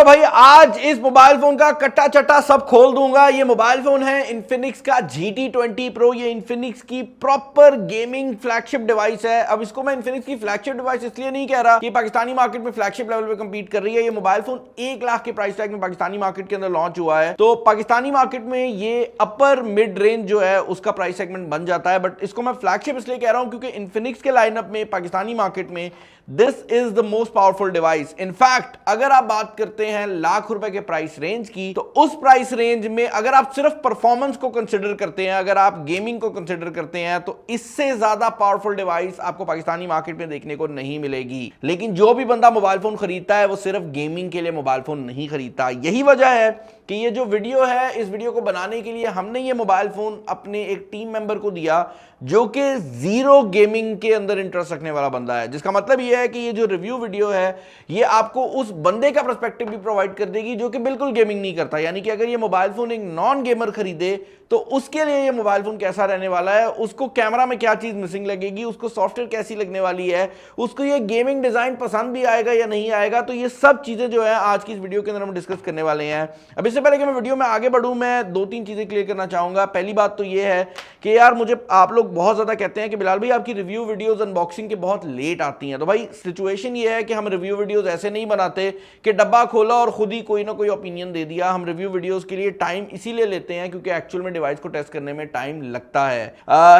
भाई आज इस मोबाइल फोन का कट्टा चट्टा सब खोल दूंगा। ये मोबाइल फोन है इन्फिनिक्स का GT20 Pro। ये इन्फिनिक्स की प्रॉपर गेमिंग फ्लैगशिप डिवाइस है। अब इसको मैं इन्फिनिक्स की फ्लैगशिप डिवाइस इसलिए नहीं कह रहा कि पाकिस्तानी मार्केट में फ्लैगशिप लेवल पे कंपीट कर रही है। ये मोबाइल फोन 1 लाख के प्राइस टैग में पाकिस्तानी मार्केट के अंदर लॉन्च हुआ है, तो पाकिस्तानी मार्केट में ये अपर मिड रेंज जो है उसका प्राइस सेगमेंट बन जाता है। बट इसको मैं फ्लैगशिप इसलिए कह रहा हूं क्योंकि इन्फिनिक्स के लाइनअप में पाकिस्तानी मार्केट में this is the most powerful device. In fact अगर आप बात करते हैं लाख रुपए के प्राइस रेंज की, तो उस प्राइस रेंज में अगर आप सिर्फ परफॉर्मेंस को कंसीडर करते हैं, अगर आप गेमिंग को कंसीडर करते हैं, तो इससे ज्यादा पावरफुल डिवाइस आपको पाकिस्तानी मार्केट में देखने को नहीं मिलेगी। लेकिन जो भी बंदा मोबाइल फोन खरीदता है वो सिर्फ गेमिंग के लिए मोबाइल फोन नहीं खरीदता। यही वजह है कि ये जो वीडियो है, इस वीडियो को बनाने के लिए हमने ये मोबाइल फोन अपने एक टीम मेंबर को दिया जो कि जीरो गेमिंग के अंदर इंटरेस्ट रखने वाला बंदा है। जिसका मतलब ये है कि ये जो रिव्यू वीडियो है ये आपको उस बंदे का पर्सपेक्टिव भी प्रोवाइड कर देगी जो कि बिल्कुल गेमिंग नहीं करता। यानी कि अगर ये मोबाइल फोन एक नॉन गेमर खरीदे तो उसके लिए ये मोबाइल फोन कैसा रहने वाला है, उसको कैमरा में क्या चीज मिसिंग लगेगी, उसको सॉफ्टवेयर कैसी लगने वाली है, उसको ये गेमिंग डिजाइन पसंद भी आएगा या नहीं आएगा। तो ये सब चीजें जो है आज की इस वीडियो के अंदर हम डिस्कस करने वाले हैं। अब इससे पहले कि मैं वीडियो में आगे बढ़ूं, मैं 2-3 चीजें क्लियर करना चाहूंगा। पहली बात तो ये है कि यार मुझे आप लोग बहुत ज्यादा कहते हैं कि बिलाल भाई आपकी रिव्यू वीडियोस अनबॉक्सिंग के बहुत लेट आती हैं। तो भाई सिचुएशन ये है कि हम रिव्यू वीडियोस ऐसे नहीं बनाते कि डब्बा खोला और खुद ही कोई ना कोई ओपिनियन दे दिया। हम रिव्यू वीडियोस के लिए टाइम इसीलिए लेते हैं क्योंकि एक्चुअल में डिवाइस को टेस्ट करने में टाइम लगता है।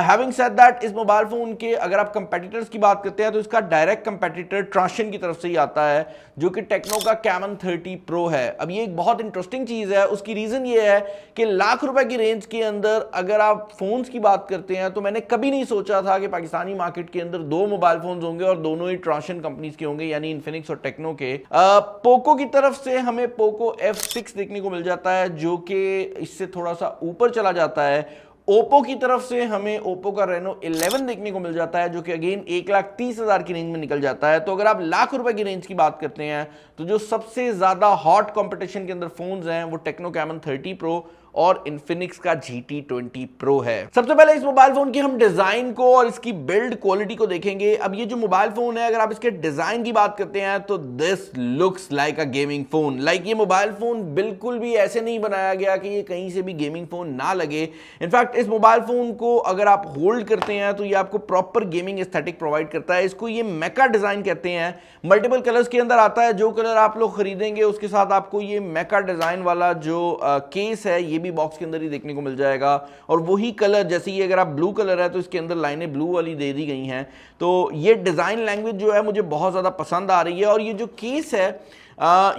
हैविंग सेड दैट, इस मोबाइल फोन के अगर आप कंपेटिटर्स की बात करते हैं तो इसका डायरेक्ट कंपेटिटर ट्रांशन की तरफ से ही आता है जो कि टेक्नो का कैमन 30 Pro है। अब ये एक बहुत इंटरेस्टिंग चीज है। उसकी रीजन ये है कि लाख रुपए की रेंज के अंदर अगर आप फोन्स की बात करते हैं तो मैंने कभी नहीं सोचा था कि पाकिस्तानी मार्केट के अंदर 2 मोबाइल फोन्स होंगे और दोनों ही ट्रांशन कंपनीज के होंगे, यानी इन्फिनिक्स और टेक्नो के। पोको की तरफ से हमें पोको F6 देखने को मिल जाता है जो कि इससे थोड़ा सा ऊपर चला जाता है। ओप्पो की तरफ से हमें ओप्पो का रेनो 11 देखने को मिल जाता है जो कि अगेन 1,30,000 की रेंज में निकल जाता है। तो अगर आप लाख रुपए की रेंज की बात करते हैं तो जो सबसे ज्यादा हॉट कंपटीशन के अंदर फोन्स हैं वो टेक्नो कैमन 30 Pro और इन्फिनिक्स का GT20 Pro है। सबसे पहले इस मोबाइल फोन की हम डिजाइन को और इसकी बिल्ड क्वालिटी को देखेंगे। अब ये जो मोबाइल फोन है, अगर आप इसके डिजाइन की बात करते हैं तो this looks like a gaming phone. ये मोबाइल फोन बिल्कुल भी ऐसे नहीं बनाया गया कि ये कहीं से भी गेमिंग फोन ना लगे। इनफैक्ट इस मोबाइल फोन को अगर आप होल्ड करते हैं तो ये आपको प्रॉपर गेमिंग एस्थेटिक प्रोवाइड करता है। इसको ये मेका डिजाइन कहते हैं। मल्टीपल कलर्स के अंदर आता है। जो कलर आप लोग खरीदेंगे उसके साथ आपको ये मेका डिजाइन वाला जो केस है ये भी बॉक्स के अंदर ही देखने को मिल जाएगा। और वही कलर, जैसे ये अगर आप ब्लू कलर है तो इसके अंदर लाइनें ब्लू वाली दे दी गई हैं। तो ये डिजाइन लैंग्वेज जो है मुझे बहुत ज्यादा पसंद आ रही है। और ये जो केस है,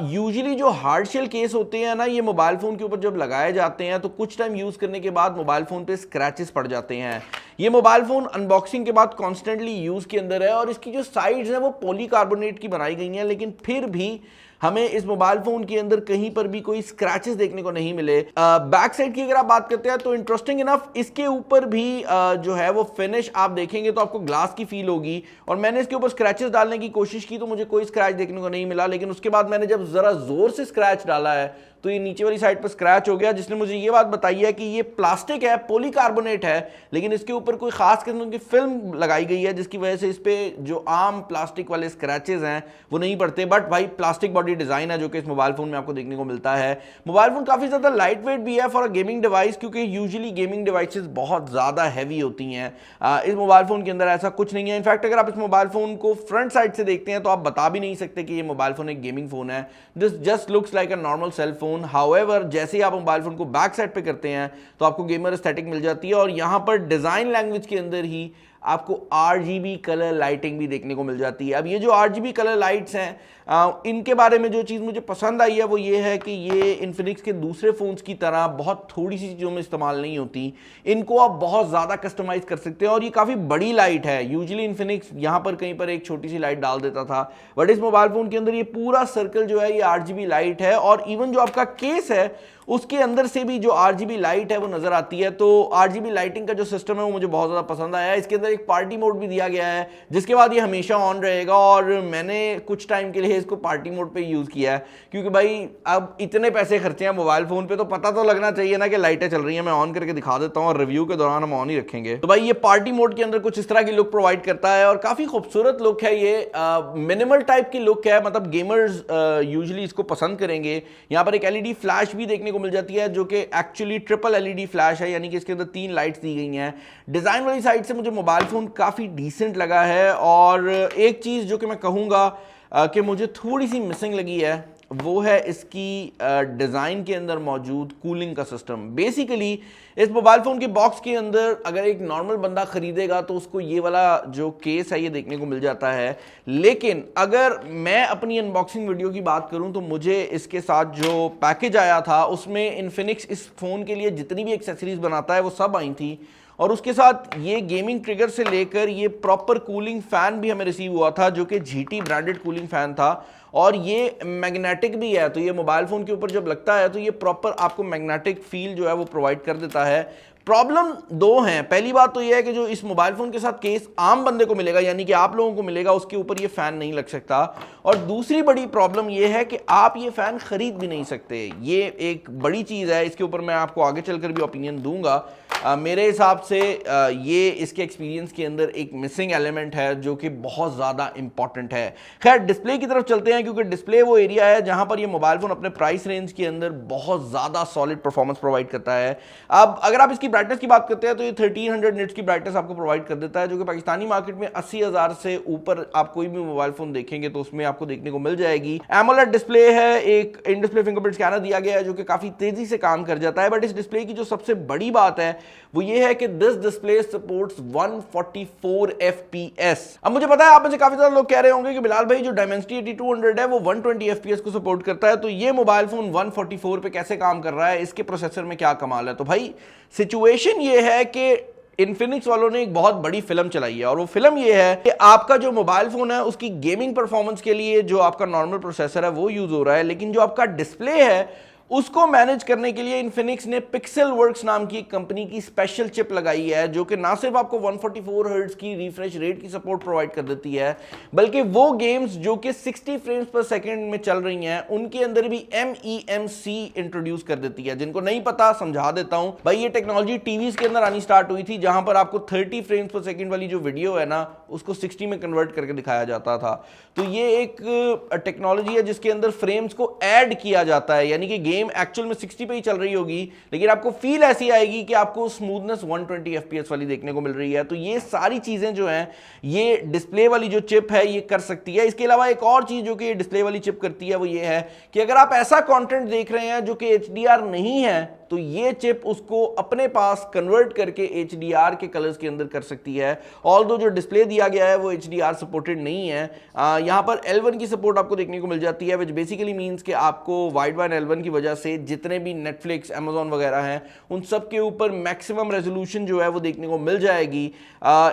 यूजुअली जो हार्ड शेल केस होते हैं ना, ये मोबाइल फोन के ऊपर जब लगाए जाते हैं तो कुछ टाइम यूज करने के बाद मोबाइल फोन पे स्क्रैचेस पड़ जाते हैं। ये मोबाइल फोन अनबॉक्सिंग के बाद कॉन्स्टेंटली यूज के अंदर है और इसकी जो साइड्स हैं वो पॉलीकार्बोनेट की बनाई गई हैं, लेकिन फिर भी हमें इस मोबाइल फोन के अंदर कहीं पर भी कोई स्क्रैचेस देखने को नहीं मिले। बैक साइड की अगर आप बात करते हैं तो इंटरेस्टिंग इनफ इसके ऊपर भी जो है वो फिनिश आप देखेंगे तो आपको ग्लास की फील होगी। और मैंने इसके ऊपर स्क्रैचेस डालने की कोशिश की तो मुझे कोई स्क्रैच देखने को नहीं मिला, लेकिन उसके बाद मैंने जब जरा जोर से स्क्रैच डाला है तो ये नीचे वाली साइड पर स्क्रैच हो गया, जिसने मुझे ये बात बताई है कि ये प्लास्टिक है, पॉलीकार्बोनेट है, लेकिन इसके ऊपर कोई खास किस्म की फिल्म लगाई गई है जिसकी वजह से इस पे जो आम प्लास्टिक वाले स्क्रैचेस हैं वो नहीं पड़ते। बट भाई प्लास्टिक बॉडी डिजाइन है जो कि इस मोबाइल फोन में आपको देखने को मिलता है। मोबाइल फोन काफी ज्यादा लाइट वेट भी है फॉर अ गेमिंग डिवाइस, क्योंकि यूजुअली गेमिंग डिवाइसेस बहुत ज्यादा हैवी होती हैं। इस मोबाइल फोन के अंदर ऐसा कुछ नहीं है। इनफैक्ट अगर आप इस मोबाइल फोन को फ्रंट साइड से देखते हैं तो आप बता भी नहीं सकते कि ये मोबाइल फोन एक गेमिंग फोन है। This just looks like a normal cell phone. However जैसे ही आप मोबाइल फोन को बैक साइड पे करते हैं तो आपको गेमर एस्थेटिक मिल जाती है। और यहां पर डिजाइन लैंग्वेज के अंदर ही आपको RGB कलर लाइटिंग भी देखने को मिल जाती है। अब ये जो RGB कलर लाइट्स हैं, इनके बारे में जो चीज़ मुझे पसंद आई है वो ये है कि ये इन्फिनिक्स के दूसरे फ़ोन्स की तरह बहुत थोड़ी सी चीज़ों में इस्तेमाल नहीं होती। इनको आप बहुत ज़्यादा कस्टमाइज़ कर सकते हैं और ये काफ़ी बड़ी लाइट है। यूजुअली इन्फिनिक्स यहाँ पर कहीं पर एक छोटी सी लाइट डाल देता था, बट इस मोबाइल फ़ोन के अंदर ये पूरा सर्कल जो है ये RGB लाइट है। और इवन जो आपका केस है उसके अंदर से भी जो RGB लाइट है वो नज़र आती है। तो RGB लाइटिंग का जो सिस्टम है वो मुझे बहुत ज़्यादा पसंद आया है। इसके अंदर एक पार्टी मोड भी दिया गया है, जिसके बाद ये हमेशा ऑन रहेगा। और मैंने कुछ टाइम के लिए इसको पार्टी मोड पे यूज़ किया है, क्योंकि भाई अब इतने पैसे खर्चे हैं मोबाइल फ़ोन पे, तो पता तो लगना चाहिए ना कि लाइटें चल रही हैं। मैं ऑन करके दिखा देता हूँ और रिव्यू के दौरान हम ऑन ही रखेंगे। तो भाई ये पार्टी मोड के अंदर कुछ इस तरह की लुक प्रोवाइड करता है और काफ़ी खूबसूरत लुक है ये। मिनिमल टाइप की लुक है, मतलब गेमर्स यूजुअली इसको पसंद करेंगे। यहाँ पर एक एलईडी फ्लैश भी देखने को मिल जाती है, जो कि एक्चुअली ट्रिपल एलईडी फ्लैश है, यानी कि इसके अंदर 3 लाइट्स दी गई हैं। डिज़ाइन वाली साइड से मुझे मोबाइल फ़ोन काफ़ी डिसेंट लगा है। और एक चीज़ जो कि मैं कहूँगा कि मुझे थोड़ी सी मिसिंग लगी है, वो है इसकी डिज़ाइन के अंदर मौजूद कूलिंग का सिस्टम। बेसिकली इस मोबाइल फ़ोन के बॉक्स के अंदर अगर एक नॉर्मल बंदा ख़रीदेगा तो उसको ये वाला जो केस है ये देखने को मिल जाता है, लेकिन अगर मैं अपनी अनबॉक्सिंग वीडियो की बात करूं तो मुझे इसके साथ जो पैकेज आया था उसमें इन्फिनिक्स इस फ़ोन के लिए जितनी भी एक्सेसरीज बनाता है वो सब आई थी। और उसके साथ ये गेमिंग ट्रिगर से लेकर ये प्रॉपर कूलिंग फ़ैन भी हमें रिसीव हुआ था, जो कि GT ब्रांडेड कूलिंग फ़ैन था। और ये मैग्नेटिक भी है, तो ये मोबाइल फ़ोन के ऊपर जब लगता है तो ये प्रॉपर आपको मैग्नेटिक फील जो है वो प्रोवाइड कर देता है। प्रॉब्लम 2 हैं। पहली बात तो ये है कि जो इस मोबाइल फ़ोन के साथ केस आम बंदे को मिलेगा, यानी कि आप लोगों को मिलेगा, उसके ऊपर ये फ़ैन नहीं लग सकता। और दूसरी बड़ी प्रॉब्लम ये है कि आप ये फ़ैन ख़रीद भी नहीं सकते। ये एक बड़ी चीज़ है, इसके ऊपर मैं आपको आगे चलकर भी ओपिनियन दूंगा। मेरे हिसाब से ये इसके एक्सपीरियंस के अंदर एक मिसिंग एलिमेंट है जो कि बहुत ज़्यादा इंपॉर्टेंट है। खैर डिस्प्ले की तरफ चलते हैं, क्योंकि डिस्प्ले वो एरिया है जहाँ पर ये मोबाइल फ़ोन अपने प्राइस रेंज के अंदर बहुत ज़्यादा सॉलिड परफॉर्मेंस प्रोवाइड करता है। अब अगर आप इसकी ब्राइटनेस की बात करते हैं तो ये 1300 निट्स की ब्राइटनेस आपको प्रोवाइड कर देता है, जो कि पाकिस्तानी मार्केट में 80,000 से ऊपर आप कोई भी मोबाइल फ़ोन देखेंगे तो उसमें आपको देखने को मिल जाएगी। एमोलेड डिस्प्ले है, एक इन डिस्प्ले फिंगरप्रिंट स्कैनर दिया गया है जो कि काफ़ी तेज़ी से काम कर जाता है। बट इस डिस्प्ले की जो सबसे बड़ी बात है वो ये है कि दिस डिस्प्ले सपोर्ट्स 144 FPS। अब मुझे पता है आप में से काफी ज्यादा लोग कह रहे होंगे कि बिलाल भाई जो Dimensity 8200 है वो 120 FPS को सपोर्ट करता है, तो ये मोबाइल फोन 144 पे कैसे काम कर रहा है, इसके प्रोसेसर में क्या कमाल है। तो भाई सिचुएशन ये है कि इन्फिनिक्स वालों ने एक बहुत बड़ी फिल्म चलाई है, और वो फिल्म ये है कि आपका जो मोबाइल फोन है उसकी गेमिंग परफॉर्मेंस के लिए जो आपका नॉर्मल प्रोसेसर है वो यूज हो रहा है, लेकिन जो आपका डिस्प्ले है उसको मैनेज करने के लिए इन्फिनिक्स ने पिक्सेलवर्क्स नाम की एक कंपनी की स्पेशल चिप लगाई है, जो कि ना सिर्फ आपको 144 हर्ट्ज की रिफ्रेश रेट की सपोर्ट प्रोवाइड कर देती है, बल्कि वो गेम्स जो कि 60 फ्रेम्स पर सेकंड में चल रही हैं उनके अंदर भी MEMC इंट्रोड्यूस कर देती है। जिनको नहीं पता समझा देता हूं भाई, ये टेक्नोलॉजी टीवीज के अंदर आनी स्टार्ट हुई थी, जहां पर आपको 30 फ्रेम्स पर सेकंड वाली जो वीडियो है ना उसको 60 में कन्वर्ट करके दिखाया जाता था। तो ये एक टेक्नोलॉजी है जिसके अंदर फ्रेम्स को ऐड किया जाता है, यानी कि गेम एक्चुअल में 60 पे ही चल रही होगी लेकिन आपको फील ऐसी आएगी कि आपको स्मूथनेस 120 FPS वाली देखने को मिल रही है। तो ये सारी चीजें जो हैं ये डिस्प्ले वाली जो चिप है ये कर सकती है। इसके अलावा एक और चीज जो कि डिस्प्ले वाली चिप करती है वो ये है कि अगर आप ऐसा कंटेंट देख रहे हैं जो कि HDR नहीं है तो ये चिप उसको अपने पास कन्वर्ट करके HDR के कलर्स के अंदर कर सकती है। ऑल्दो जो डिस्प्ले दिया गया है वो HDR सपोर्टेड नहीं है। यहाँ पर L1 की सपोर्ट आपको देखने को मिल जाती है, विच बेसिकली मीन्स कि आपको वाइड वाइन L1 की वजह से जितने भी नेटफ्लिक्स, अमेजॉन वगैरह हैं उन सब के ऊपर मैक्सिमम रेजोल्यूशन जो है वो देखने को मिल जाएगी।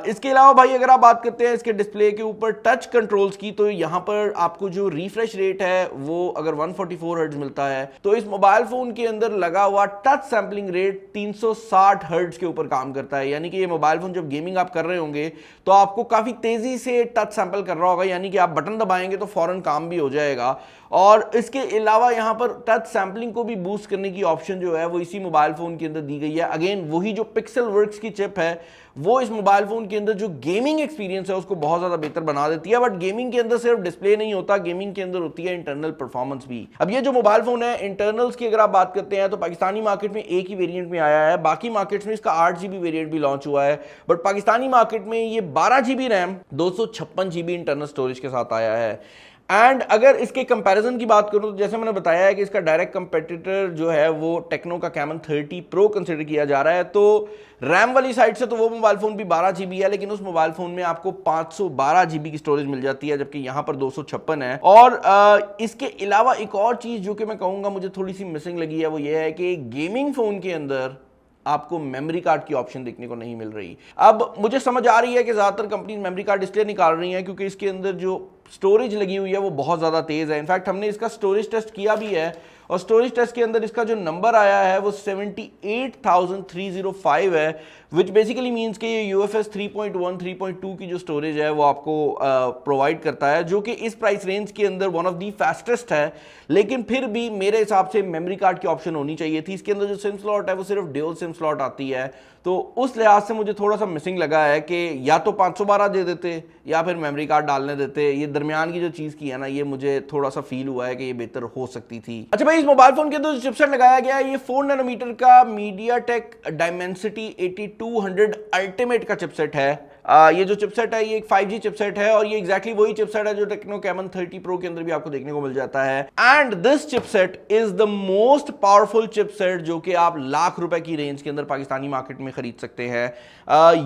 इसके अलावा भाई अगर आप बात करते हैं इसके डिस्प्ले के ऊपर टच कंट्रोल्स की, तो यहाँ पर आपको जो रिफ्रेश रेट है वो अगर 144 हर्ट्ज मिलता है तो इस मोबाइल फोन के अंदर लगा हुआ टच सैंपलिंग रेट 360 हर्ट्ज के ऊपर काम करता है। यानी कि ये मोबाइल फोन जब गेमिंग आप कर रहे होंगे तो आपको काफी तेजी से टच सैंपल कर रहा होगा, यानी कि आप बटन दबाएंगे तो फौरन काम भी हो जाएगा। और इसके अलावा यहाँ पर टच सैंपलिंग को भी बूस्ट करने की ऑप्शन जो है वो इसी मोबाइल फोन के अंदर दी गई है। अगेन वही जो पिक्सेलवर्क्स की चिप है वो इस मोबाइल फोन के अंदर जो गेमिंग एक्सपीरियंस है उसको बहुत ज्यादा बेहतर बना देती है। बट गेमिंग के अंदर सिर्फ डिस्प्ले नहीं होता, गेमिंग के अंदर होती है इंटरनल परफॉर्मेंस भी। अब ये जो मोबाइल फोन है इंटरनल्स की अगर आप बात करते हैं तो पाकिस्तानी मार्केट में एक ही वेरिएंट में आया है, बाकी मार्केट्स में इसका 8GB वेरिएंट भी लॉन्च हुआ है, बट पाकिस्तानी मार्केट में ये 12GB RAM 256GB internal storage के साथ आया है। एंड अगर इसके कंपैरिजन की बात करूं तो जैसे मैंने बताया है कि इसका डायरेक्ट कंपेटिटर जो है वो टेक्नो का कैमन 30 प्रो कंसिडर किया जा रहा है। तो रैम वाली साइड से तो वो मोबाइल फोन भी 12GB है, लेकिन उस मोबाइल फोन में आपको 512GB की स्टोरेज मिल जाती है, जबकि यहां पर 256 है। और इसके अलावा एक और चीज जो कि मैं कहूंगा मुझे थोड़ी सी मिसिंग लगी है वो ये है कि गेमिंग फोन के अंदर आपको मेमोरी कार्ड की ऑप्शन देखने को नहीं मिल रही। अब मुझे समझ आ रही है कि ज्यादातर कंपनी मेमोरी कार्ड इसलिए निकाल रही हैं क्योंकि इसके अंदर जो स्टोरेज लगी हुई है वो बहुत ज़्यादा तेज़ है। इनफैक्ट हमने इसका स्टोरेज टेस्ट किया भी है और स्टोरेज टेस्ट के अंदर इसका जो नंबर आया है वो 78,305 है, विच बेसिकली मीन्स कि ये UFS 3.1 3.2 की जो स्टोरेज है वो आपको प्रोवाइड करता है, जो कि इस प्राइस रेंज के अंदर वन ऑफ दी फास्टेस्ट है। लेकिन फिर भी मेरे हिसाब से मेमोरी कार्ड की ऑप्शन होनी चाहिए थी। इसके अंदर जो सिम स्लॉट है वो सिर्फ ड्यूल सिम स्लॉट आती है, तो उस लिहाज से मुझे थोड़ा सा मिसिंग लगा है कि या तो 512 दे देते या फिर मेमोरी कार्ड डालने देते। ये दरमियान की जो चीज़ की है ना, ये मुझे थोड़ा सा फील हुआ है कि ये बेहतर हो सकती थी। अच्छा भाई, इस मोबाइल फोन के अंदर जो चिपसेट लगाया गया है ये 4 नैनोमीटर का MediaTek Dimensity 8200 अल्टीमेट का चिपसेट है। ये जो चिपसेट है ये एक 5G चिपसेट है और ये एग्जैक्टली वही चिपसेट है जो टेक्नो कैमन 30 प्रो के अंदर भी आपको देखने को मिल जाता है। And this chipset is the most powerful chipset जो कि आप लाख रुपए की रेंज के अंदर पाकिस्तानी मार्केट में खरीद सकते हैं।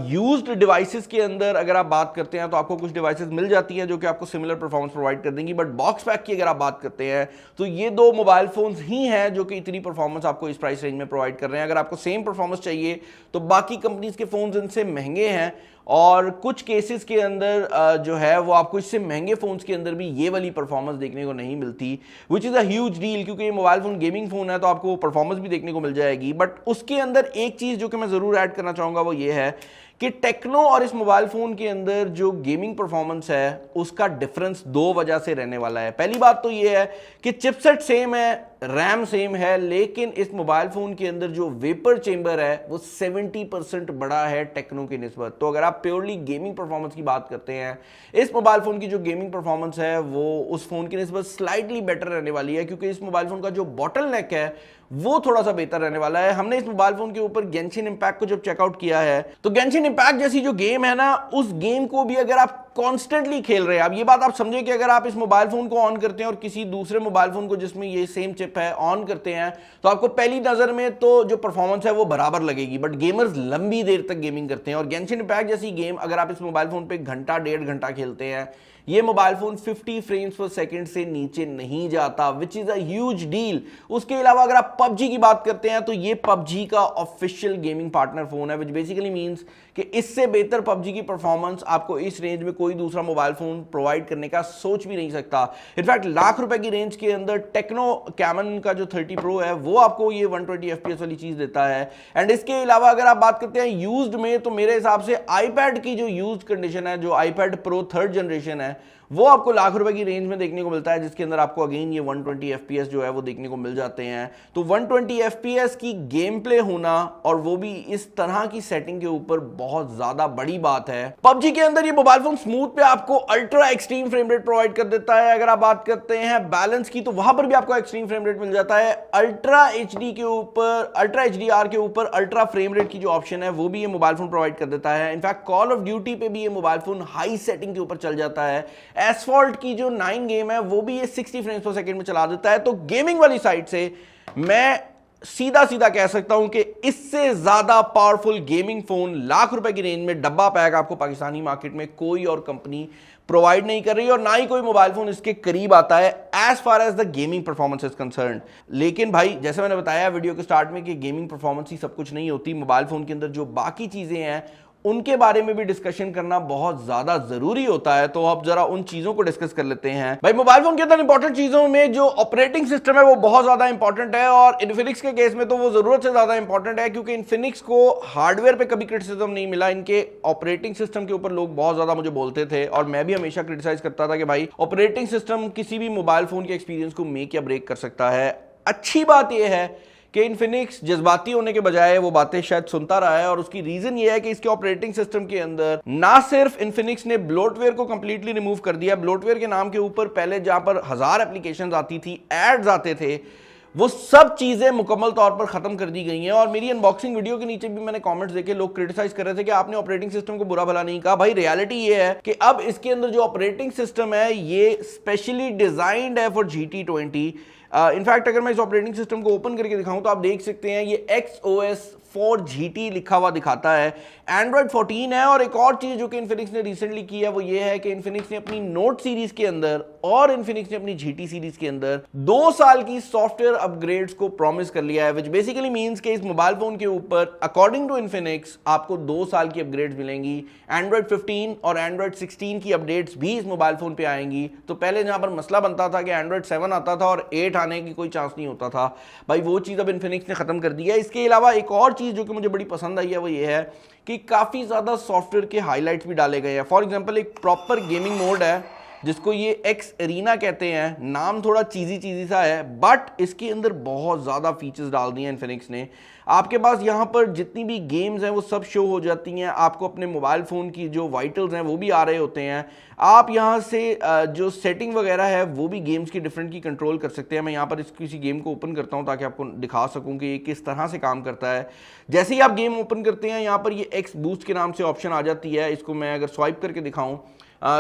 यूज्ड डिवाइसेस के अंदर अगर आप बात करते हैं तो आपको कुछ डिवाइसेस मिल जाती हैं जो कि आपको सिमिलर परफॉर्मेंस प्रोवाइड कर देंगी, बट बॉक्स पैक की अगर आप बात करते हैं तो ये दो मोबाइल फोन्स ही हैं जो कि इतनी परफॉर्मेंस आपको इस प्राइस रेंज में प्रोवाइड कर रहे हैं। अगर आपको सेम परफॉर्मेंस चाहिए तो बाकी कंपनीज के फोन्स इनसे महंगे हैं और कुछ केसेस के अंदर जो है वो आपको इससे महंगे फोन्स के अंदर भी ये वाली परफॉर्मेंस देखने को नहीं मिलती, which is a huge deal, क्योंकि ये मोबाइल फोन गेमिंग फोन है तो आपको परफॉर्मेंस भी देखने को मिल जाएगी। बट उसके अंदर एक चीज़ जो कि मैं ज़रूर ऐड करना चाहूँगा वो ये है कि टेक्नो और इस मोबाइल फोन के अंदर जो गेमिंग परफॉर्मेंस है उसका डिफरेंस दो वजह से रहने वाला है। पहली बात तो ये है कि चिपसेट सेम है, रैम सेम है, लेकिन इस मोबाइल फोन के अंदर जो वेपर चेंबर है वो 70% बड़ा है टेक्नो की निस्बत। तो अगर आप प्योरली गेमिंग परफॉर्मेंस की बात करते हैं, इस मोबाइल फोन की जो गेमिंग परफॉर्मेंस है वो उस फोन की निस्बत स्लाइटली बेटर रहने वाली है, क्योंकि इस मोबाइल फोन का जो बॉटल नेक है वो थोड़ा सा बेहतर रहने वाला है। हमने इस मोबाइल फोन के ऊपर गेंशिन इंपैक्ट को जब चेकआउट किया है तो गेंशिन इंपैक्ट जैसी जो गेम है ना, उस गेम को भी अगर आप कॉन्स्टेंटली खेल रहे हैं, अब ये बात आप समझे कि अगर आप इस मोबाइल फोन को ऑन करते हैं और किसी दूसरे मोबाइल फोन को जिसमें ये सेम चिप है ऑन करते हैं तो आपको पहली नजर में तो जो परफॉर्मेंस है वो बराबर लगेगी, बट गेमर्स लंबी देर तक गेमिंग करते हैं और गेंशिन इंपैक्ट जैसी गेम अगर आप इस मोबाइल फोन पे घंटा 1.5 घंटा खेलते हैं, ये मोबाइल फोन 50 फ्रेम्स पर सेकंड से नीचे नहीं जाता, which is a huge deal. उसके अलावा अगर आप PUBG की बात करते हैं तो ये PUBG का ऑफिशियल गेमिंग पार्टनर फोन है, विच बेसिकली मींस कि इससे बेहतर PUBG की परफॉर्मेंस आपको इस रेंज में कोई दूसरा मोबाइल फोन प्रोवाइड करने का सोच भी नहीं सकता। इनफैक्ट लाख रुपए की रेंज के अंदर टेक्नो कैमन का जो 30 प्रो है वो आपको ये 120 FPS वाली चीज देता है। एंड इसके अलावा अगर आप बात करते हैं यूज्ड में, तो मेरे हिसाब से iPad की जो यूज्ड कंडीशन है, जो iPad Pro 3rd जनरेशन है, वो आपको लाख रुपए की रेंज में देखने को मिलता है, जिसके अंदर आपको अगेन ये 120 FPS जो है वो देखने को मिल जाते हैं। तो 120 FPS की गेम प्ले होना और वो भी इस तरह की सेटिंग के ऊपर बहुत ज्यादा बड़ी बात है। PUBG के अंदर ये मोबाइल फोन स्मूथ पे आपको ultra extreme frame rate provide कर देता है। अगर आप बात करते हैं बैलेंस की तो वहां पर भी आपको एक्सट्रीम फ्रेम रेट मिल जाता है। अल्ट्रा HD के ऊपर, अल्ट्रा HDR के ऊपर अल्ट्रा फ्रेम रेट की जो ऑप्शन है वो भी ये मोबाइल फोन प्रोवाइड कर देता है। इनफैक्ट कॉल ऑफ ड्यूटी पे भी ये मोबाइल फोन हाई सेटिंग के ऊपर चल जाता है। एसफॉल्ट की जो 9 गेम है वो भी ये 60 फ्रेम्स पर सेकंड में चला देता है। तो गेमिंग वाली साइड से मैं सीधा सीधा कह सकता हूं कि इससे ज्यादा पावरफुल गेमिंग फोन लाख रुपए की रेंज में डब्बा पैक आपको पाकिस्तानी मार्केट में कोई और कंपनी प्रोवाइड नहीं कर रही और ना ही कोई मोबाइल फोन इसके करीब आता है as far as the gaming performance is concerned. लेकिन भाई जैसे मैंने बताया वीडियो के स्टार्ट में कि गेमिंग परफॉर्मेंस ही सब कुछ नहीं होती, मोबाइल फोन के अंदर जो बाकी चीजें हैं उनके बारे में भी डिस्कशन करना बहुत ज्यादा जरूरी होता है। तो अब जरा उन चीजों को डिस्कस कर लेते हैं। भाई मोबाइल फोन के अंदर इंपॉर्टेंट चीजों में जो ऑपरेटिंग सिस्टम है वो बहुत ज्यादा इंपॉर्टेंट है और इन्फिनिक्स के केस में तो वो जरूरत से ज्यादा इंपॉर्टेंट है, क्योंकि इन्फिनिक्स को हार्डवेयर पे कभी क्रिटिसिज्म नहीं मिला, इनके ऑपरेटिंग सिस्टम के ऊपर लोग बहुत ज्यादा मुझे बोलते थे और मैं भी हमेशा क्रिटिसाइज करता था कि भाई ऑपरेटिंग सिस्टम किसी भी मोबाइल फोन के एक्सपीरियंस को मेक या ब्रेक कर सकता है। अच्छी बात यह है कि इन्फिनिक्स जज्बाती होने के बजाय वो बातें शायद सुनता रहा है और उसकी रीजन ये है कि इसके ऑपरेटिंग सिस्टम के अंदर ना सिर्फ इन्फिनिक्स ने ब्लोटवेयर को कंप्लीटली रिमूव कर दिया, ब्लोटवेयर के नाम के ऊपर पहले जहां पर 1000 एप्लीकेशंस आती थी, एड्स आते थे, वो सब चीजें मुकम्मल तौर पर खत्म कर दी गई हैं। और मेरी अनबॉक्सिंग वीडियो के नीचे भी मैंने कमेंट्स देखे, लोग क्रिटिसाइज कर रहे थे कि आपने ऑपरेटिंग सिस्टम को बुरा भला नहीं कहा। भाई रियलिटी ये है कि अब इसके अंदर जो ऑपरेटिंग सिस्टम है ये स्पेशली डिजाइंड है फॉर GT20। इनफैक्ट अगर मैं इस ऑपरेटिंग सिस्टम को ओपन करके दिखाऊं तो आप देख सकते हैं ये XOS 4 GT लिखा हुआ दिखाता है, Android 14 है। और एक और चीज जो कि इन्फिनिक्स ने रिसेंटली की है वो ये है कि इन्फिनिक्स ने अपनी नोट सीरीज के अंदर और इन्फिनिक्स ने अपनी GT सीरीज के अंदर 2 साल की सॉफ्टवेयर अपग्रेड्स को प्रॉमिस कर लिया है, विच बेसिकली मींस कि इस मोबाइल फोन के ऊपर अकॉर्डिंग टू इन्फिनिक्स आपको 2 साल की अपग्रेड्स मिलेंगी। एंड्रॉइड 15 और एंड्रॉइड 16 की अपडेट्स भी इस मोबाइल फोन पे आएंगी। तो पहले जहां पर मसला बनता था कि एंड्रॉइड 7 आता था और 8 आने की कोई चांस नहीं होता था, भाई वो चीज़ अब इन्फिनिक्स ने खत्म कर दी है। इसके अलावा एक और चीज़ जो कि मुझे बड़ी पसंद आई है वो ये है कि काफ़ी ज़्यादा सॉफ्टवेयर के हाईलाइट्स भी डाले गए हैं। फॉर एग्जाम्पल एक प्रॉपर गेमिंग मोड है जिसको ये एक्स एरीना कहते हैं। नाम थोड़ा चीज़ी सा है, बट इसके अंदर बहुत ज़्यादा फीचर्स डाल दिए हैं इन्फिनिक्स ने। आपके पास यहाँ पर जितनी भी गेम्स हैं वो सब शो हो जाती हैं। आपको अपने मोबाइल फ़ोन की जो वाइटल्स हैं वो भी आ रहे होते हैं। आप यहाँ से जो सेटिंग वगैरह है वो भी गेम्स की डिफरेंट की कंट्रोल कर सकते हैं। मैं यहाँ पर किसी गेम को ओपन करता हूँ ताकि आपको दिखा सकूँ कि ये किस तरह से काम करता है। जैसे ही आप गेम ओपन करते हैं यहाँ पर ये एक्स बूस्ट के नाम से ऑप्शन आ जाती है। इसको मैं अगर स्वाइप करके दिखाऊँ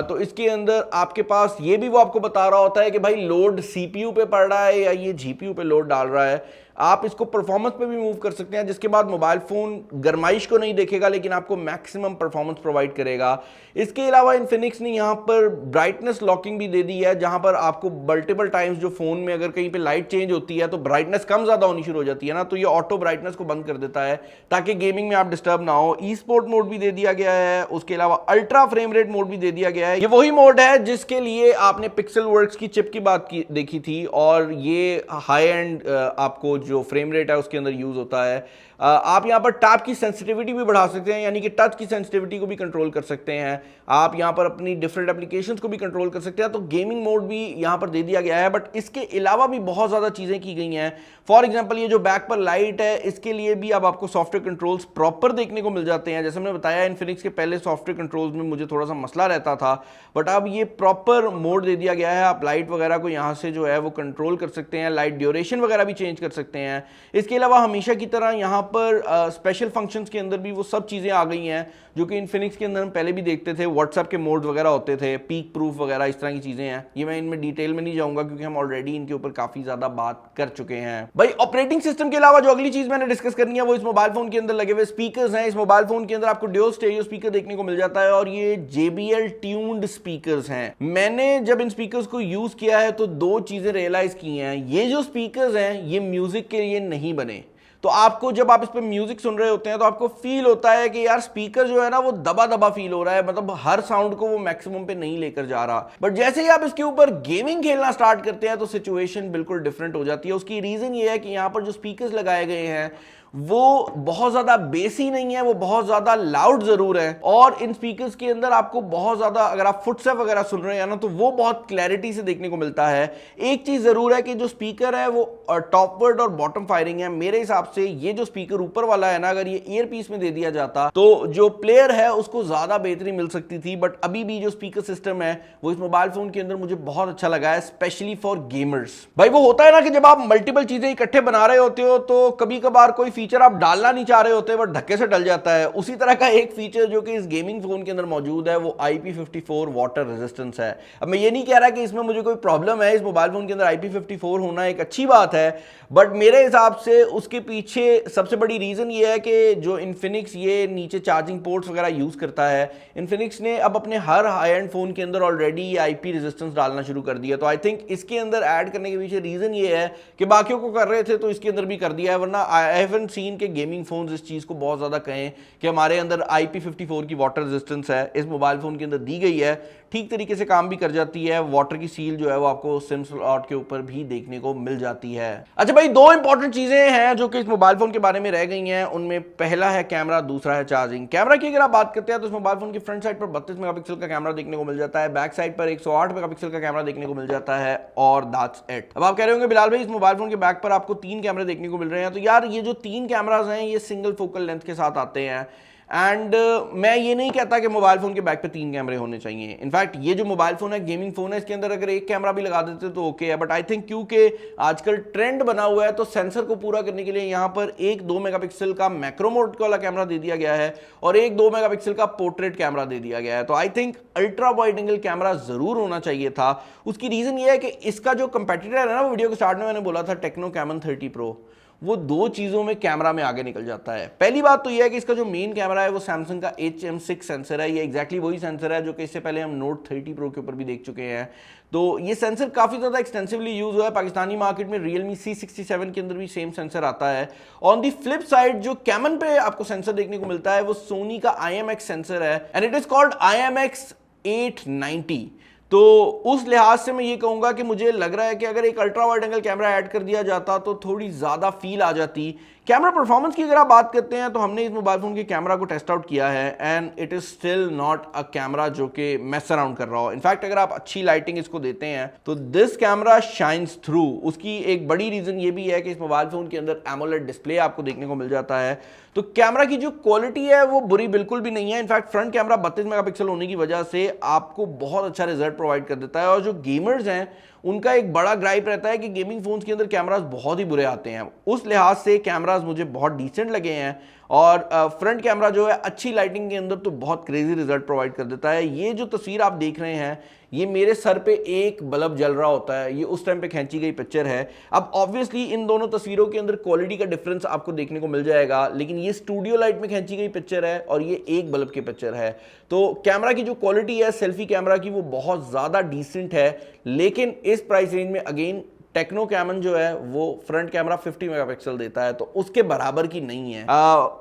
तो इसके अंदर आपके पास ये भी वो आपको बता रहा होता है कि भाई लोड सीपीयू पे पड़ रहा है या ये जीपीयू पे लोड डाल रहा है। आप इसको परफॉर्मेंस पे भी मूव कर सकते हैं, जिसके बाद मोबाइल फ़ोन गरमाइश को नहीं देखेगा लेकिन आपको मैक्सिमम परफॉर्मेंस प्रोवाइड करेगा। इसके अलावा इन्फिनिक्स ने यहाँ पर ब्राइटनेस लॉकिंग भी दे दी है, जहाँ पर आपको मल्टीपल टाइम्स जो फ़ोन में अगर कहीं पे लाइट चेंज होती है तो ब्राइटनेस कम ज़्यादा होनी शुरू हो जाती है ना, तो ये ऑटो ब्राइटनेस को बंद कर देता है ताकि गेमिंग में आप डिस्टर्ब ना हो। ई स्पोर्ट मोड भी दे दिया गया है, उसके अलावा अल्ट्रा फ्रेम रेट मोड भी दे दिया गया है। ये वही मोड है जिसके लिए आपने पिक्सल वर्क्स की चिप की बात देखी थी, और ये हाई एंड आपको जो फ्रेम रेट है उसके अंदर यूज होता है। आप यहां पर टैप की सेंसिटिविटी भी बढ़ा सकते हैं, यानी कि टच की सेंसिटिविटी को भी कंट्रोल कर सकते हैं। आप यहां पर अपनी डिफरेंट एप्लीकेशंस को भी कंट्रोल कर सकते हैं। तो गेमिंग मोड भी यहां पर दे दिया गया है, बट इसके अलावा भी बहुत ज़्यादा चीज़ें की गई हैं। फॉर एग्जाम्पल ये जो बैक पर लाइट है इसके लिए भी अब आपको सॉफ्टवेयर कंट्रोल्स प्रॉपर देखने को मिल जाते हैं। जैसे मैंने बताया इन्फिनिक्स के पहले सॉफ्टवेयर कंट्रोल्स में मुझे थोड़ा सा मसला रहता था, बट अब ये प्रॉपर मोड दे दिया गया है। आप लाइट वगैरह को यहाँ से जो है वो कंट्रोल कर सकते हैं, लाइट ड्यूरेशन वगैरह भी चेंज कर सकते हैं। इसके अलावा हमेशा की तरह यहाँ पर स्पेशल फंक्शंस के अंदर भी वो सब चीज़ें आ गई हैं जो कि इन्फिनिक्स के अंदर हम पहले भी देखते थे। व्हाट्सएप के मोड वगैरह होते थे, पीक प्रूफ वगैरह, इस तरह की चीज़ें हैं। ये मैं इनमें डिटेल में नहीं जाऊंगा क्योंकि हम ऑलरेडी इनके ऊपर काफ़ी ज़्यादा बात कर चुके हैं। भाई ऑपरेटिंग सिस्टम के अलावा जो अगली चीज़ मैंने डिस्कस करनी है वो इस मोबाइल फोन के अंदर लगे हुए स्पीकर्स हैं। इस मोबाइल फोन के अंदर आपको ड्यूल स्टेरियो स्पीकर देखने को मिल जाता है और ये JBL ट्यून्ड स्पीकर्स हैं। मैंने जब इन स्पीकर्स को यूज़ किया है तो 2 चीज़ें रियलाइज़ की हैं। ये जो स्पीकर्स हैं ये म्यूज़िक के लिए नहीं बने। तो आपको जब आप इस पर म्यूजिक सुन रहे होते हैं तो आपको फील होता है कि यार स्पीकर जो है ना वो दबा दबा फील हो रहा है, मतलब हर साउंड को वो मैक्सिमम पे नहीं लेकर जा रहा। बट जैसे ही आप इसके ऊपर गेमिंग खेलना स्टार्ट करते हैं तो सिचुएशन बिल्कुल डिफरेंट हो जाती है। उसकी रीजन ये है कि यहाँ पर जो स्पीकर्स लगाए गए हैं वो बहुत ज्यादा बेसी नहीं है, वो बहुत ज्यादा लाउड जरूर है, और इन स्पीकर्स के अंदर आपको बहुत ज्यादा, अगर आप फुटस्टेप वगैरह सुन रहे हैं ना तो वो बहुत क्लैरिटी से देखने को मिलता है। एक चीज जरूर है कि जो स्पीकर है वो टॉपवर्ड और बॉटम फायरिंग है। मेरे हिसाब से ये जो स्पीकर ऊपर वाला है ना, अगर ये ईयर पीस में दे दिया जाता तो जो प्लेयर है उसको ज्यादा बेहतरी मिल सकती थी। बट अभी भी जो स्पीकर सिस्टम है वो इस मोबाइल फोन के अंदर मुझे बहुत अच्छा लगा है, स्पेशली फॉर गेमर्स। भाई वो होता है ना कि जब आप मल्टीपल चीजें इकट्ठे बना रहे होते हो तो कभी कभार कोई फीचर आप डालना नहीं चाह रहे होते बट धक्के से डल जाता है। उसी तरह का एक फीचर जो कि इस गेमिंग फोन के अंदर मौजूद है वो IP54 वाटर रेजिस्टेंस है। अब मैं ये नहीं कह रहा कि इसमें मुझे कोई प्रॉब्लम है, इस मोबाइल फोन के अंदर IP54 होना एक अच्छी बात है, बट मेरे हिसाब से उसके पीछे सबसे बड़ी रीजन ये है कि जो इन्फिनिक्स ये नीचे चार्जिंग पोर्ट्स वगैरह यूज करता है, इन्फिनिक्स ने अब अपने हर हाई एंड फोन के अंदर ऑलरेडी IP रेजिस्टेंस डालना शुरू कर दिया। तो आई थिंक इसके अंदर ऐड करने के पीछे रीजन ये है कि बाकियों को कर रहे थे तो इसके अंदर भी कर दिया है, वरना आई हैवंट सीन के गेमिंग फोन इस चीज को बहुत ज्यादा कहें कि हमारे अंदर IP54 की वाटर रेजिस्टेंस है। इस मोबाइल फोन के अंदर दी गई है, ठीक तरीके से काम भी कर जाती है। वाटर की सील जो है वो आपको सिम स्लॉट के ऊपर भी देखने को मिल जाती है। अच्छा भाई, 2 इंपॉर्टेंट चीजें हैं जो कि इस मोबाइल फोन के बारे में रह गई हैं। उनमें पहला है कैमरा, दूसरा है चार्जिंग। कैमरा की अगर आप बात करते हैं तो इस मोबाइल फोन की फ्रंट साइड पर 32 मेगापिक्सल का कैमरा देखने को मिल जाता है, बैक साइड पर 108 मेगापिक्सल का कैमरा देखने को मिल जाता है, और दैट्स इट। अब आप कह रहे होंगे बिलाल भाई इस मोबाइल फोन के बैक पर आपको 3 कैमरे देखने को मिल रहे हैं, तो यार ये जो 3 कैमराज हैं ये सिंगल फोकल लेंथ के साथ आते हैं। एंड मैं ये नहीं कहता कि मोबाइल फोन के बैक पे 3 कैमरे होने चाहिए। इनफैक्ट ये जो मोबाइल फोन है गेमिंग फोन है, इसके अंदर अगर एक कैमरा भी लगा देते तो ओके है, बट आई थिंक क्योंकि आजकल ट्रेंड बना हुआ है तो सेंसर को पूरा करने के लिए यहाँ पर एक 2 मेगापिक्सल का मैक्रो मोड वाला कैमरा दे दिया गया है और एक 2 मेगापिक्सल का पोर्ट्रेट कैमरा दे दिया गया है। तो I think ultra wide angle camera जरूर होना चाहिए था। उसकी रीजन ये है कि इसका जो कंपेटिटर है ना, वीडियो के स्टार्ट में मैंने बोला था टेक्नो कैमन 30 प्रो, वो दो चीज़ों में कैमरा में आगे निकल जाता है। पहली बात तो यह है कि इसका जो मेन कैमरा है वो सैमसंग का HM6 सेंसर है। ये एग्जैक्टली वही सेंसर है जो कि इससे पहले हम नोट 30 प्रो के ऊपर भी देख चुके हैं। तो ये सेंसर काफ़ी ज़्यादा एक्सटेंसिवली यूज़ हुआ है। पाकिस्तानी मार्केट में Realme C67 के अंदर भी सेम सेंसर आता है। ऑन दी फ्लिप साइड जो कैमन पे आपको सेंसर देखने को मिलता है वो सोनी का IMX सेंसर है and it is called IMX 890। तो उस लिहाज से मैं ये कहूँगा कि मुझे लग रहा है कि अगर एक ultra wide angle camera add कर दिया जाता तो थोड़ी ज़्यादा फील आ जाती। कैमरा परफॉर्मेंस की अगर आप बात करते हैं तो हमने इस मोबाइल फोन के कैमरा को टेस्ट आउट किया है and it is still not a camera जो कि मैस अराउंड कर रहा हो। इनफैक्ट अगर आप अच्छी लाइटिंग इसको देते हैं तो दिस कैमरा शाइन्स थ्रू। उसकी एक बड़ी रीजन ये भी है कि इस मोबाइल फोन के अंदर एमोलेड डिस्प्ले आपको देखने को मिल जाता है। तो कैमरा की जो क्वालिटी है वो बुरी बिल्कुल भी नहीं है। इनफैक्ट फ्रंट कैमरा 32 मेगापिक्सल होने की वजह से आपको बहुत अच्छा रिजल्ट प्रोवाइड कर देता है। और जो गेमर्स हैं उनका एक बड़ा ग्राइप रहता है कि गेमिंग फोन्स के अंदर कैमरास बहुत ही बुरे आते हैं। उस लिहाज से कैमरास मुझे बहुत डिसेंट लगे हैं और फ्रंट कैमरा जो है अच्छी लाइटिंग के अंदर तो बहुत क्रेजी रिजल्ट प्रोवाइड कर देता है। ये जो तस्वीर आप देख रहे हैं ये मेरे सर पे एक बल्ब जल रहा होता है, ये उस टाइम पे खींची गई पिक्चर है। अब ऑब्वियसली इन दोनों तस्वीरों के अंदर क्वालिटी का डिफरेंस आपको देखने को मिल जाएगा, लेकिन ये स्टूडियो लाइट में खींची गई पिक्चर है और ये एक बल्ब की पिक्चर है। तो कैमरा की जो क्वालिटी है सेल्फी कैमरा की वो बहुत ज़्यादा डिसेंट है, लेकिन इस प्राइस रेंज में अगेन टेक्नो कैमन जो है वो फ्रंट कैमरा 50 मेगापिक्सल देता है तो उसके बराबर की नहीं है।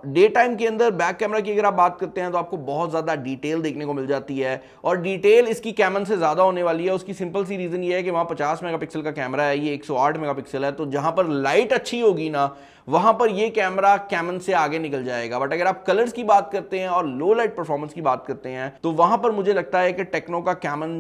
डे टाइम के अंदर बैक कैमरा की अगर आप बात करते हैं तो आपको बहुत ज़्यादा डिटेल देखने को मिल जाती है और डिटेल इसकी कैमन से ज़्यादा होने वाली है। उसकी सिंपल सी रीज़न ये है कि वहाँ 50 मेगापिक्सल का कैमरा है, ये 108 मेगापिक्सल है। तो जहाँ पर लाइट अच्छी होगी ना वहां पर ये कैमरा कैमन से आगे निकल जाएगा। बट अगर आप कलर्स की बात करते हैं और लो लाइट परफॉर्मेंस की बात करते हैं तो वहां पर मुझे लगता है कि टेक्नो का कैमन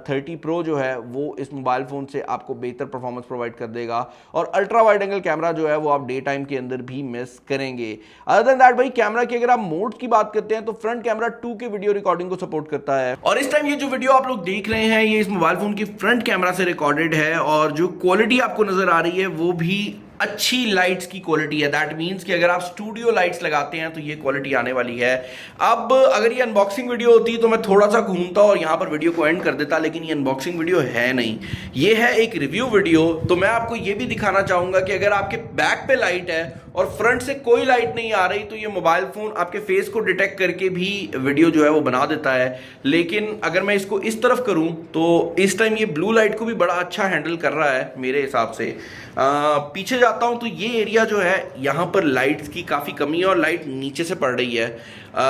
30 प्रो जो है वो इस मोबाइल फोन से आपको बेहतर परफॉर्मेंस प्रोवाइड कर देगा और अल्ट्रा वाइड एंगल कैमरा जो है वो आप डे टाइम के अंदर भी मिस करेंगे। अदर देन दैट भाई कैमरा की अगर आप मोड की बात करते हैं तो front camera 2K video recording को सपोर्ट करता है और इस टाइम ये जो वीडियो आप लोग देख रहे हैं ये इस मोबाइल फोन की फ्रंट कैमरा से रिकॉर्डेड है और जो क्वालिटी आपको नजर आ रही है वो भी अच्छी लाइट्स की क्वालिटी है। दैट मीन्स कि अगर आप स्टूडियो लाइट्स लगाते हैं तो ये क्वालिटी आने वाली है। अब अगर ये अनबॉक्सिंग वीडियो होती तो मैं थोड़ा सा घूमता और यहाँ पर वीडियो को एंड कर देता, लेकिन ये अनबॉक्सिंग वीडियो है नहीं, ये है एक रिव्यू वीडियो। तो मैं आपको ये भी दिखाना चाहूँगा कि अगर आपके बैक पे लाइट है और फ्रंट से कोई लाइट नहीं आ रही तो ये मोबाइल फ़ोन आपके फेस को डिटेक्ट करके भी वीडियो जो है वो बना देता है। लेकिन अगर मैं इसको इस तरफ करूँ तो इस टाइम ये ब्लू लाइट को भी बड़ा अच्छा हैंडल कर रहा है मेरे हिसाब से। पीछे जाता हूं तो ये एरिया जो है यहाँ पर लाइट्स की काफ़ी कमी है और लाइट नीचे से पड़ रही है,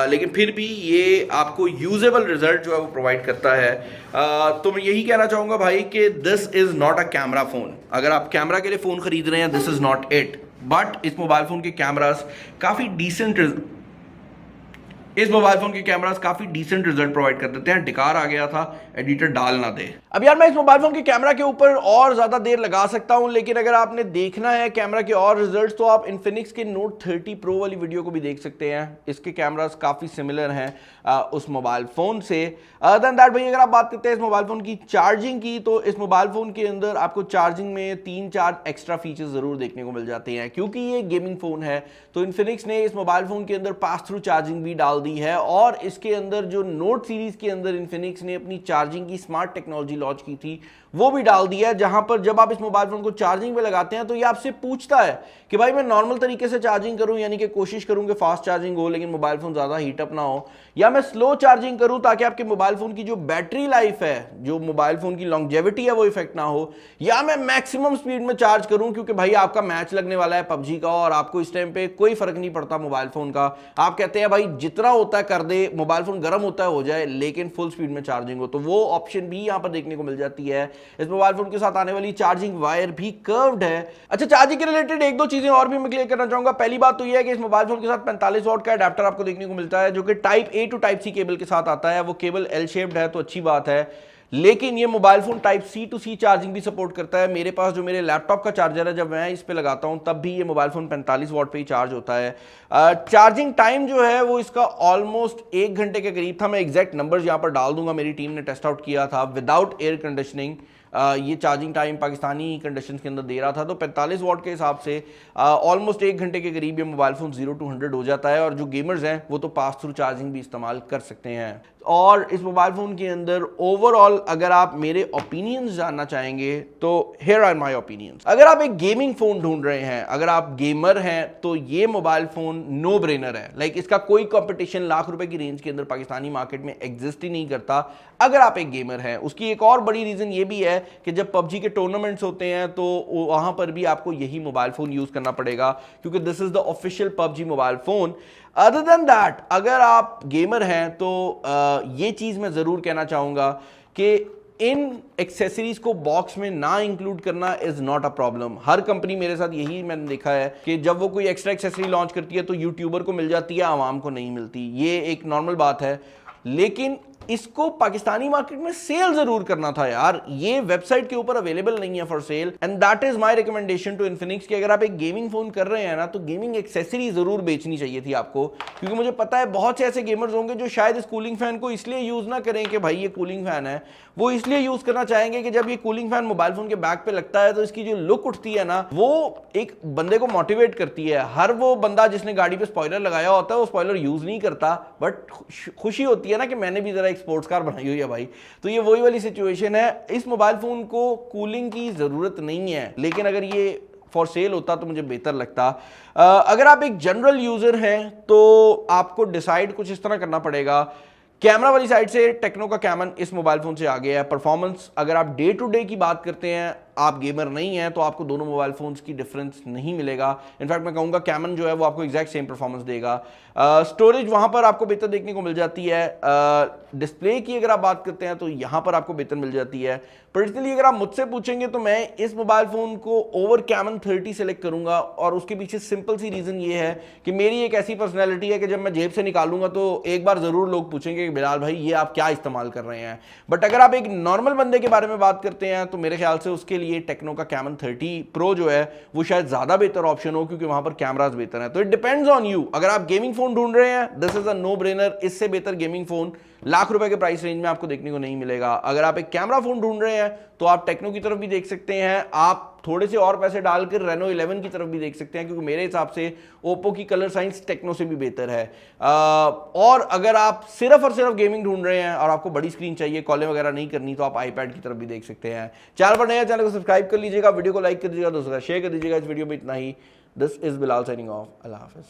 लेकिन फिर भी ये आपको यूजेबल रिजल्ट जो है वो प्रोवाइड करता है। तो मैं यही कहना चाहूँगा भाई कि this is not a camera phone. अगर आप कैमरा के लिए फ़ोन खरीद रहे हैं this is not it. But इस मोबाइल फ़ोन के कैमरास काफ़ी डिसेंट रिजल्ट प्रोवाइड कर देते हैं। डिकार आ गया था, एडिटर डाल ना दे। अब यार मैं इस मोबाइल फोन के कैमरा के ऊपर और ज्यादा देर लगा सकता हूं, लेकिन अगर आपने देखना है कैमरा के और रिजल्ट्स तो आप इन्फिनिक्स के नोट 30 प्रो वाली वीडियो को भी देख सकते हैं। इसके कैमरास काफी सिमिलर हैं उस मोबाइल फोन से। अदर देन दैट भाई अगर आप बात करते हैं इस मोबाइल फोन की चार्जिंग की तो इस मोबाइल फोन के अंदर आपको चार्जिंग में 3-4 एक्स्ट्रा फीचर्स जरूर देखने को मिल जाते हैं। क्योंकि ये गेमिंग फोन है तो इन्फिनिक्स ने इस मोबाइल फोन के अंदर पास थ्रू चार्जिंग भी डाल दी है और इसके अंदर जो नोट सीरीज के अंदर इन्फिनिक्स ने अपनी चार्जिंग की स्मार्ट टेक्नोलॉजी लॉन्च की थी वो भी डाल दिया है, जहां पर जब आप इस मोबाइल फोन को चार्जिंग पे लगाते हैं तो ये आपसे पूछता है कि भाई मैं नॉर्मल तरीके से चार्जिंग करूं, यानी कि कोशिश करूं कि फास्ट चार्जिंग हो लेकिन मोबाइल फोन ज्यादा हीटअप ना हो, या मैं स्लो चार्जिंग करूं ताकि आपके मोबाइल फोन की जो बैटरी लाइफ है, जो मोबाइल फोन की लॉन्जेविटी है वो इफेक्ट ना हो, या मैं मैक्सिमम स्पीड में चार्ज करूं क्योंकि भाई आपका मैच लगने वाला है पबजी का और आपको इस टाइम पे कोई फर्क नहीं पड़ता मोबाइल फोन का। आप कहते हैं भाई जितना होता है कर दे, मोबाइल फोन गर्म होता है हो जाए लेकिन फुल स्पीड में चार्जिंग हो, तो वो ऑप्शन भी यहां पर देखने को मिल जाती है। इस मोबाइल फोन के साथ आने वाली चार्जिंग वायर भी कर्व्ड है। अच्छा, चार्जिंग के रिलेटेड एक दो चीजें और भी मैं क्लियर करना चाहूंगा। पहली बात तो यह है कि इस मोबाइल फोन के साथ 45 वॉट का अडेप्टर आपको देखने को मिलता है जो कि type A to type C cable के साथ आता है। वो केबल L शेप्ड है तो अच्छी बात है, लेकिन ये mobile phone type C to C charging भी सपोर्ट करता है। मेरे पास जो मेरे लैपटॉप का चार्जर है जब मैं इस पे लगाता हूं तब भी ये मोबाइल फोन 45 वॉट पे ही चार्ज होता है। चार्जिंग टाइम जो है वो इसका ऑलमोस्ट 1 घंटे के करीब था। मैं एग्जैक्ट नंबर्स यहां पर डाल दूंगा, मेरी टीम ने टेस्ट आउट किया था विदाउट एयर कंडीशनिंग। ये चार्जिंग टाइम पाकिस्तानी कंडीशंस के अंदर दे रहा था तो 45 वॉट के हिसाब से ऑलमोस्ट 1 घंटे के करीब ये मोबाइल फोन 0 to 100 हो जाता है और जो गेमर्स हैं वो तो पास थ्रू चार्जिंग भी इस्तेमाल कर सकते हैं। और इस मोबाइल फोन के अंदर ओवरऑल अगर आप मेरे ओपिनियंस जानना चाहेंगे तो हियर आर माय ओपिनियंस। अगर आप एक गेमिंग फोन ढूंढ रहे हैं, अगर आप गेमर हैं, तो ये मोबाइल फोन नो ब्रेनर है। लाइक इसका कोई कंपटीशन लाख रुपए की रेंज के अंदर पाकिस्तानी मार्केट में एग्जिस्ट ही नहीं करता अगर आप एक गेमर हैं। उसकी एक और बड़ी रीजन ये भी है कि जब पबजी के टूर्नामेंट्स होते हैं तो वहां पर भी आपको यही मोबाइल फोन यूज करना पड़ेगा, क्योंकि this is the official PUBG mobile phone. Other than that, अगर आप गेमर हैं तो ये चीज मैं जरूर कहना चाहूंगा कि इन एक्सेसरीज को बॉक्स में ना इंक्लूड करना is not a problem. Her company, मेरे साथ यही मैंने देखा है कि जब वो कोई एक्स्ट्रा एक्सेसरी लॉन्च करती है तो यूट्यूबर को मिल जाती है, आवाम को नहीं मिलती। ये एक नॉर्मल बात है, लेकिन इसको पाकिस्तानी मार्केट में सेल जरूर करना था यार। ये वेबसाइट के ऊपर अवेलेबल नहीं है for sale, and that is my recommendation to Infinix कि अगर आप एक गेमिंग फोन कर रहे हैं ना, तो गेमिंग एक्सेसरी जरूर बेचनी चाहिए थी आपको। क्योंकि मुझे पता है बहुत से ऐसे गेमर्स होंगे जो शायद इस कूलिंग फैन को इसलिए यूज ना करें कि भाई ये कूलिंग फैन है, वो इसलिए यूज करना चाहेंगे कि जब ये कूलिंग फैन मोबाइल फोन के बैक पे लगता है तो इसकी जो लुक उठती है ना, वो एक बंदे को मोटिवेट करती है। हर वो बंदा जिसने गाड़ी पे स्पॉइलर लगाया होता है वो स्पॉइलर यूज नहीं करता, बट खुशी होती है ना कि मैंने भी जरा एक स्पोर्ट्स कार बनाई हुई है भाई। तो ये वही वाली सिचुएशन है। इस मोबाइल फोन को कूलिंग की जरूरत नहीं है, लेकिन अगर ये फॉर सेल होता तो मुझे बेहतर लगता। अगर आप एक जनरल यूजर हैं तो आपको डिसाइड कुछ इस तरह करना पड़ेगा। कैमरा वाली साइड से टेक्नो का कैमन इस मोबाइल फोन से आगे है। परफॉर्मेंस, अगर आप डे टू डे की बात करते हैं, आप गेमर नहीं है, तो आपको दोनों मोबाइल फोन्स की डिफरेंस नहीं मिलेगा। इनफैक्ट मैं कहूंगा कैमन जो है वो आपको एग्जैक्ट सेम परफॉर्मेंस देगा। स्टोरेज वहां पर आपको बेहतर देखने को मिल जाती है। डिस्प्ले की अगर आप बात करते हैं तो यहां पर आपको बेहतर मिल जाती है। पर्सनली अगर आप मुझसे पूछेंगे तो मैं इस मोबाइल फोन को ओवर कैमन 30 सेलेक्ट करूंगा, और उसके पीछे सिंपल सी रीजन ये है कि मेरी एक ऐसी पर्सनैलिटी है कि जब मैं जेब से निकालूंगा तो एक बार जरूर लोग पूछेंगे कि बिलाल भाई ये आप क्या इस्तेमाल कर रहे हैं। बट अगर आप एक नॉर्मल बंदे के बारे में बात करते हैं तो मेरे ख्याल से उसके लिए टेक्नो का कैमन 30 प्रो जो है वो शायद ज्यादा बेहतर ऑप्शन हो, क्योंकि वहां पर कैमरास बेहतर हैं। तो इट डिपेंड्स ऑन यू। अगर आप गेमिंग फोन ढूंढ रहे हैं, this is a no brainer. इससे बेहतर गेमिंग फोन लाख रुपए के प्राइस रेंज में आपको देखने को नहीं मिलेगा। अगर आप एक कैमरा फोन ढूंढ रहे हैं तो आप टेक्नो की तरफ भी देख सकते हैं। आप थोड़े से और पैसे डालकर रेनो 11 की तरफ भी देख सकते हैं, क्योंकि मेरे हिसाब से ओप्पो की कलर साइंस टेक्नो से भी बेहतर है। और अगर आप सिर्फ और सिर्फ गेमिंग ढूंढ रहे हैं और आपको बड़ी स्क्रीन चाहिए, कॉलिंग वगैरह नहीं करनी, तो आप आईपैड की तरफ भी देख सकते हैं। चैनल पर नया, चैनल को सब्सक्राइब कर लीजिएगा, वीडियो को लाइक कर दीजिएगा, दोस्तों शेयर कर दीजिएगा। इस वीडियो में इतना ही। This is Bilal signing off. अल्लाह हाफिज।